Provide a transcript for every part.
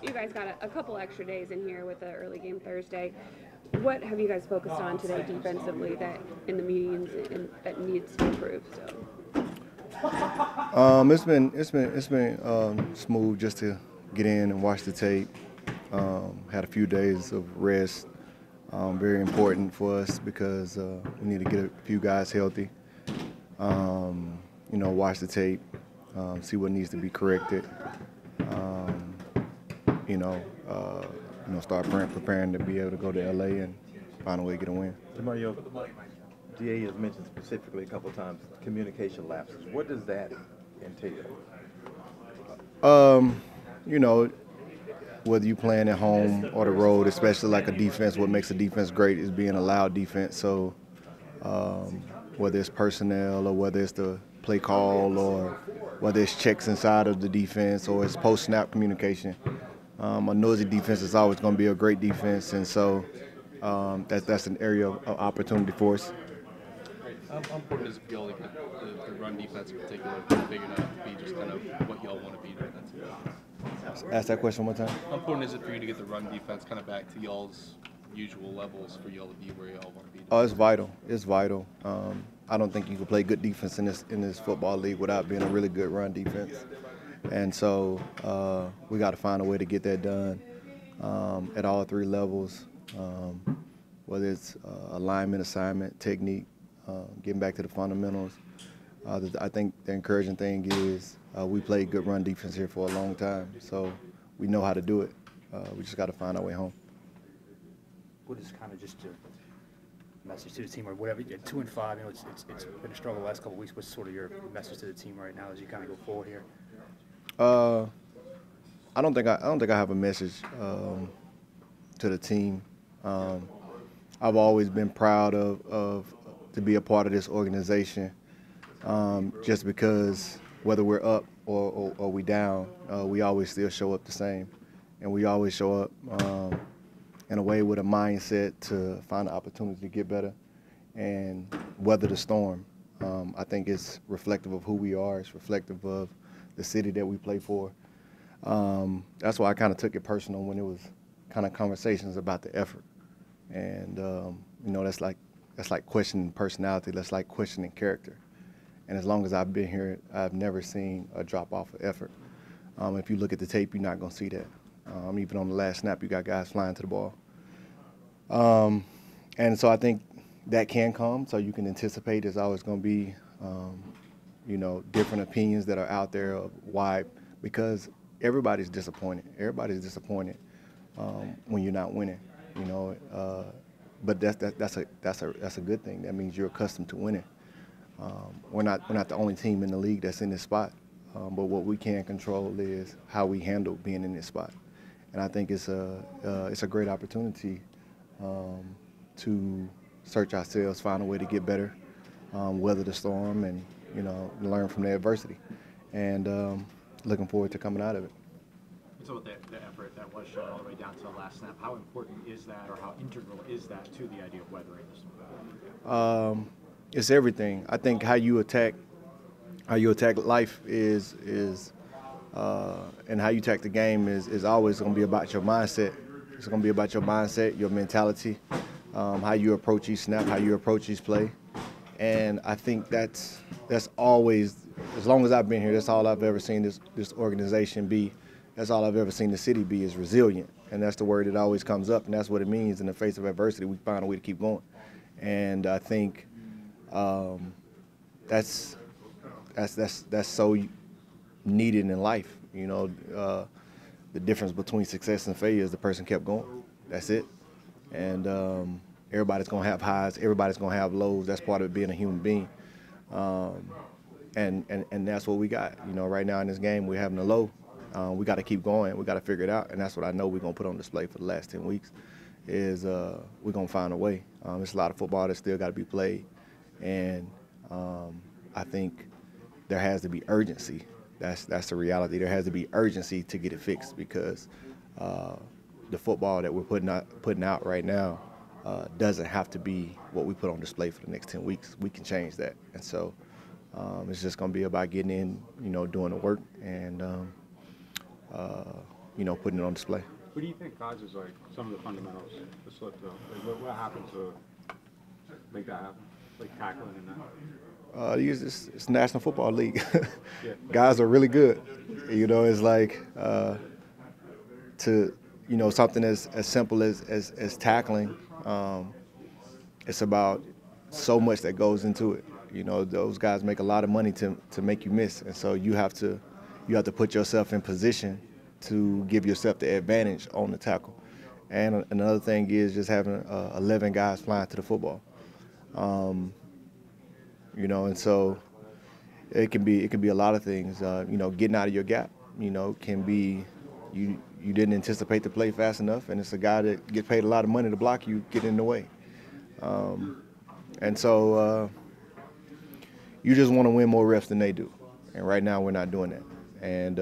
you guys got a couple extra days in here with the early game Thursday. What have you guys focused on today defensively that in the meetings and that needs to improve? It's been smooth just to get in and watch the tape. Had a few days of rest. Very important for us because we need to get a few guys healthy. Watch the tape, see what needs to be corrected. Start preparing to be able to go to LA and find a way to get a win. Demario, DA has mentioned specifically a couple of times communication lapses. What does that entail? Whether you're playing at home or the road, especially like a defense, what makes a defense great is being a loud defense. So whether it's personnel or whether it's the play call or whether it's checks inside of the defense or it's post-snap communication, a noisy defense is always going to be a great defense. And so that's an area of opportunity for us. How important is it for y'all to get the run defense in particular figured out to be just kind of what y'all want to be during that season? Ask that question one more time. How important is it for you to get the run defense kind of back to y'all's usual levels for y'all to be where y'all want to be? Oh, it's vital. It's vital. I don't think you can play good defense in this football league without being a really good run defense. And so we got to find a way to get that done at all three levels, whether it's alignment, assignment, technique, getting back to the fundamentals. I think the encouraging thing is we played good run defense here for a long time, so we know how to do it. We just got to find our way home. What is kind of just your message to the team, or whatever? 2-5, it's been a struggle the last couple of weeks. What's sort of your message to the team right now as you kind of go forward here? I don't think I have a message to the team. I've always been proud of to be a part of this organization, just because whether we're up or we down, we always still show up the same, and we always show up in a way with a mindset to find an opportunity to get better and weather the storm. I think it's reflective of who we are. It's reflective of the city that we play for. That's why I kind of took it personal when it was kind of conversations about the effort. And, that's like questioning personality. That's like questioning character. And as long as I've been here, I've never seen a drop-off of effort. If you look at the tape, you're not going to see that. Even on the last snap, you got guys flying to the ball. And so I think that can come, so you can anticipate there's always going to be, different opinions that are out there of why, because everybody's disappointed. Everybody's disappointed when you're not winning, But that's a good thing. That means you're accustomed to winning. We're not the only team in the league that's in this spot, but what we can control is how we handle being in this spot. And I think it's a great opportunity to search ourselves, find a way to get better, weather the storm, and learn from the adversity. And looking forward to coming out of it. So with the effort that was shown all the way down to the last snap, how important is that, or how integral is that to the idea of weathering this? It's everything. I think how you attack life is and how you attack the game is always going to be about your mindset. It's going to be about your mindset, your mentality, how you approach each snap, how you approach each play. And I think that's always, as long as I've been here, that's all I've ever seen this organization be. That's all I've ever seen the city be, is resilient. And that's the word that always comes up, and that's what it means. In the face of adversity, we find a way to keep going. And I think that's so needed in life. The difference between success and failure is the person kept going. That's it. And everybody's going to have highs. Everybody's going to have lows. That's part of being a human being. And that's what we got. Right now in this game, we're having a low. We got to keep going. We got to figure it out. And that's what I know we're going to put on display for the last 10 weeks is we're going to find a way. There's a lot of football that still got to be played. And I think there has to be urgency. That's the reality. There has to be urgency to get it fixed because the football that we're putting out right now doesn't have to be what we put on display for the next 10 weeks. We can change that. And so it's just going to be about getting in, doing the work and putting it on display. What do you think causes like some of the fundamentals to slip though? Like, what happened to make that happen? Like tackling and that? It's National Football League. Guys are really good. It's like something as simple as tackling. It's about so much that goes into it. Those guys make a lot of money to make you miss, and so you have to put yourself in position to give yourself the advantage on the tackle. And another thing is just having 11 guys flying to the football. And so it can be a lot of things. Getting out of your gap, can be you didn't anticipate the play fast enough, and it's a guy that gets paid a lot of money to block you, get in the way. And so you just want to win more reps than they do. And right now we're not doing that. And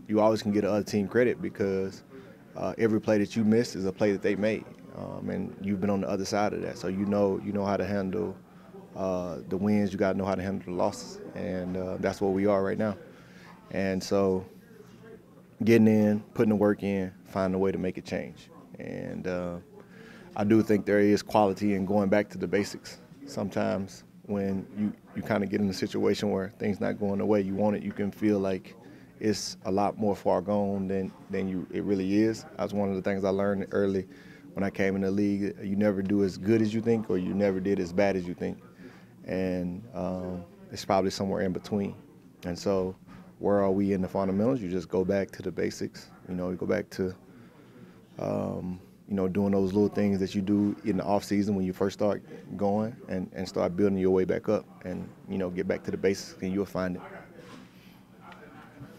you always can get the other team credit because every play that you miss is a play that they made. And you've been on the other side of that. So you know how to handle the wins, you got to know how to handle the losses. And that's what we are right now. And so getting in, putting the work in, finding a way to make it change. And I do think there is quality in going back to the basics. Sometimes when you kind of get in a situation where things not going the way you want it, you can feel like it's a lot more far gone than it really is. That's one of the things I learned early when I came in the league. You never do as good as you think, or you never did as bad as you think. And it's probably somewhere in between. And so where are we in the fundamentals? You just go back to the basics. You go back to doing those little things that you do in the off season when you first start going, and start building your way back up, and get back to the basics, and you'll find it.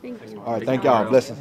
Thank you. All right, thank y'all. Blessings.